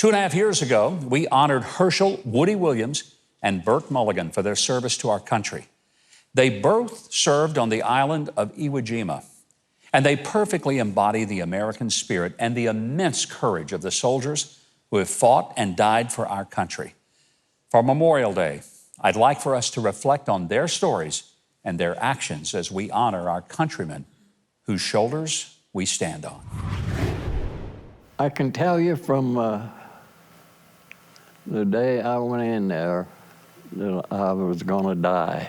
2.5 years ago, we honored Herschel Woody Williams and Burt Mulligan for their service to our country. They both served on the island of Iwo Jima, and they perfectly embody the American spirit and the immense courage of the soldiers who have fought and died for our country. For Memorial Day, I'd like for us to reflect on their stories and their actions as we honor our countrymen whose shoulders we stand on. I can tell you from the day I went in there that I was going to die.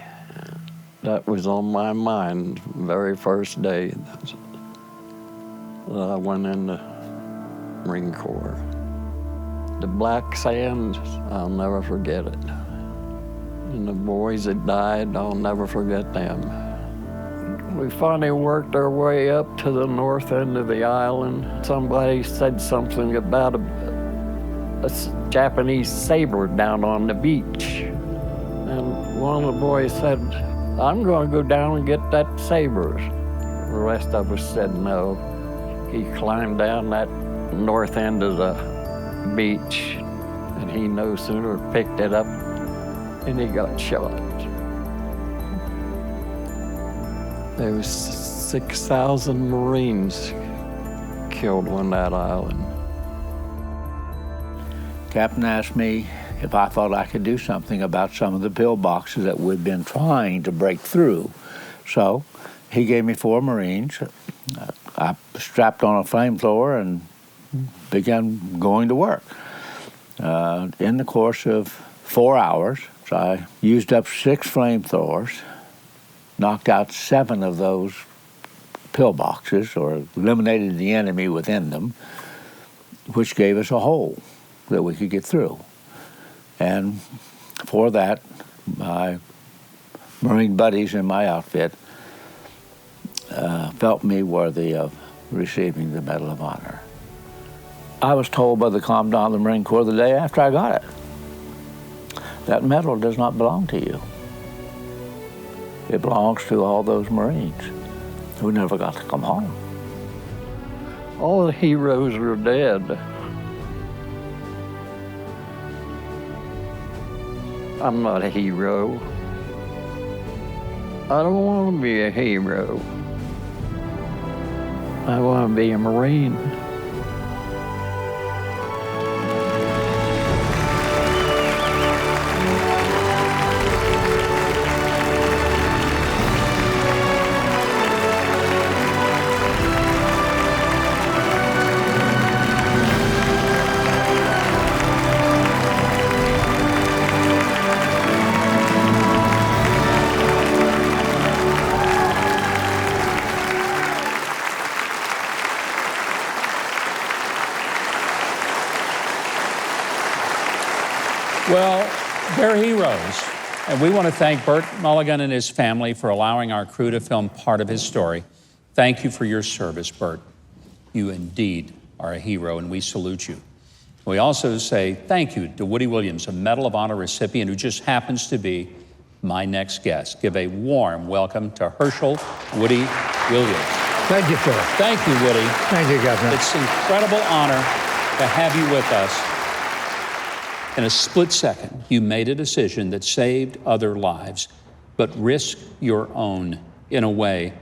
That was on my mind the very first day that I went in the Marine Corps. The black sand, I'll never forget it. And the boys that died, I'll never forget them. We finally worked our way up to the north end of the island. Somebody said something about a Japanese saber down on the beach. And one of the boys said, "I'm going to go down and get that saber." The rest of us said no. He climbed down that north end of the beach, and he no sooner picked it up and he got shot. There was 6,000 Marines killed on that island. Captain asked me if I thought I could do something about some of the pillboxes that we'd been trying to break through. So he gave me 4 Marines. I strapped on a flamethrower and began going to work. In the course of 4 hours, so I used up 6 flamethrowers, knocked out 7 of those pillboxes, or eliminated the enemy within them, which gave us a hole that we could get through. And for that, my Marine buddies in my outfit felt me worthy of receiving the Medal of Honor. I was told by the Commandant of the Marine Corps the day after I got it, that medal does not belong to you. It belongs to all those Marines who never got to come home. All the heroes are dead. I'm not a hero. I don't want to be a hero. I want to be a Marine. Well, they're heroes, and we want to thank Burt Mulligan and his family for allowing our crew to film part of his story. Thank you for your service, Burt. You indeed are a hero, and we salute you. We also say thank you to Woody Williams, a Medal of Honor recipient who just happens to be my next guest. Give a warm welcome to Herschel Woody Williams. Thank you, sir. Thank you, Woody. Thank you, Governor. It's an incredible honor to have you with us. In a split second, you made a decision that saved other lives, but risked your own in a way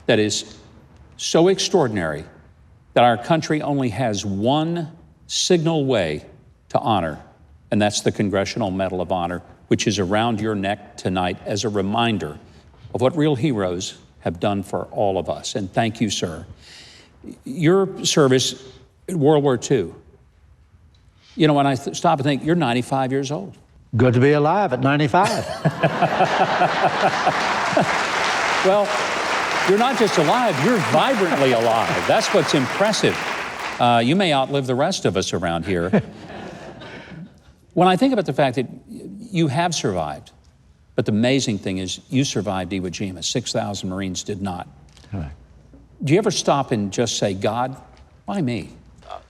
that is so extraordinary that our country only has one signal way to honor, and that's the Congressional Medal of Honor, which is around your neck tonight as a reminder of what real heroes have done for all of us. And thank you, sir. Your service in World War II, you know, when I stop and think, you're 95 years old. Good to be alive at 95. Well, you're not just alive, you're vibrantly alive. That's what's impressive. You may outlive the rest of us around here. When I think about the fact that you have survived, but the amazing thing is you survived Iwo Jima. 6,000 Marines did not. Right. Do you ever stop and just say, God, why me?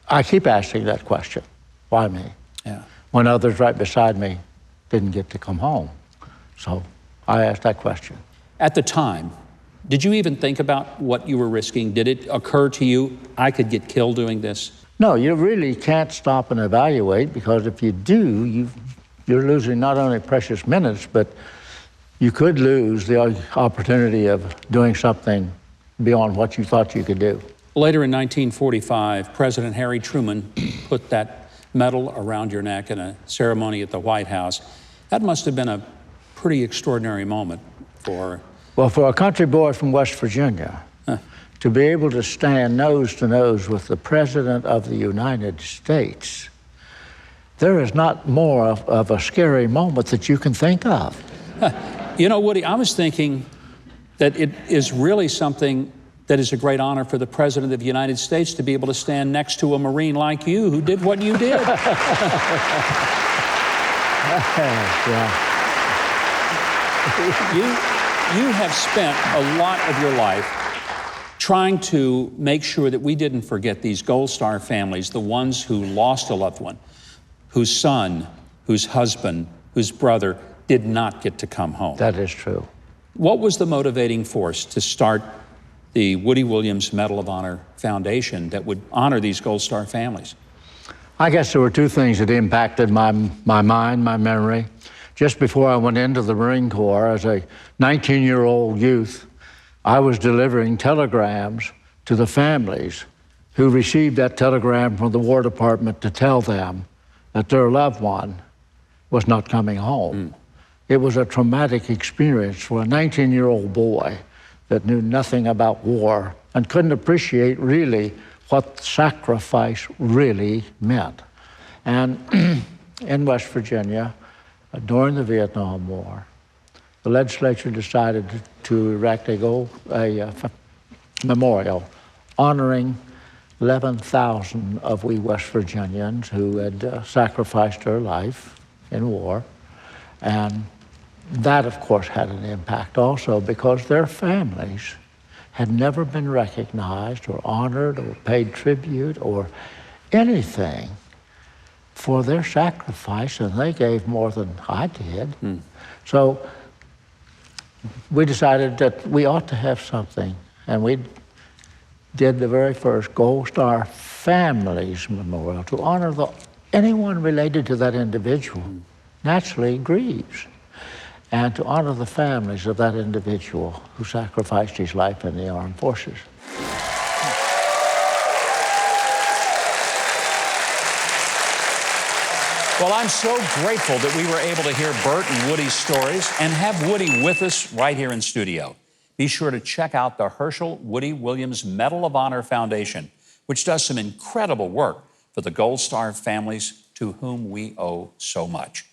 I keep asking that question. Why me? Yeah. When others right beside me didn't get to come home. So I asked that question. At the time, did you even think about what you were risking? Did it occur to you, I could get killed doing this? No, you really can't stop and evaluate, because if you do, you're losing not only precious minutes, but you could lose the opportunity of doing something beyond what you thought you could do. Later in 1945, President Harry Truman put that medal around your neck in a ceremony at the White House. That must have been a pretty extraordinary moment for... Well, for a country boy from West Virginia, to be able to stand nose to nose with the President of the United States, there is not more of a scary moment that you can think of. You know, Woody, I was thinking that it is really something that is a great honor for the President of the United States to be able to stand next to a Marine like you who did what you did. You have spent a lot of your life trying to make sure that we didn't forget these Gold Star families, the ones who lost a loved one, whose son, whose husband, whose brother did not get to come home. That is true. What was the motivating force to start the Woody Williams Medal of Honor Foundation that would honor these Gold Star families? I guess there were two things that impacted my mind, my memory. Just before I went into the Marine Corps, as a 19-year-old youth, I was delivering telegrams to the families who received that telegram from the War Department to tell them that their loved one was not coming home. It was a traumatic experience for a 19-year-old boy that knew nothing about war and couldn't appreciate really what sacrifice really meant. And in West Virginia, during the Vietnam War, the legislature decided to erect a memorial honoring 11,000 of we West Virginians who had sacrificed their life in war. And that, of course, had an impact also because their families had never been recognized or honored or paid tribute or anything for their sacrifice, and they gave more than I did. So we decided that we ought to have something, and we did the very first Gold Star Families Memorial to honor anyone related to that individual naturally grieves, and to honor the families of that individual who sacrificed his life in the armed forces. Well, I'm so grateful that we were able to hear Bert and Woody's stories and have Woody with us right here in studio. Be sure to check out the Herschel Woody Williams Medal of Honor Foundation, which does some incredible work for the Gold Star families to whom we owe so much.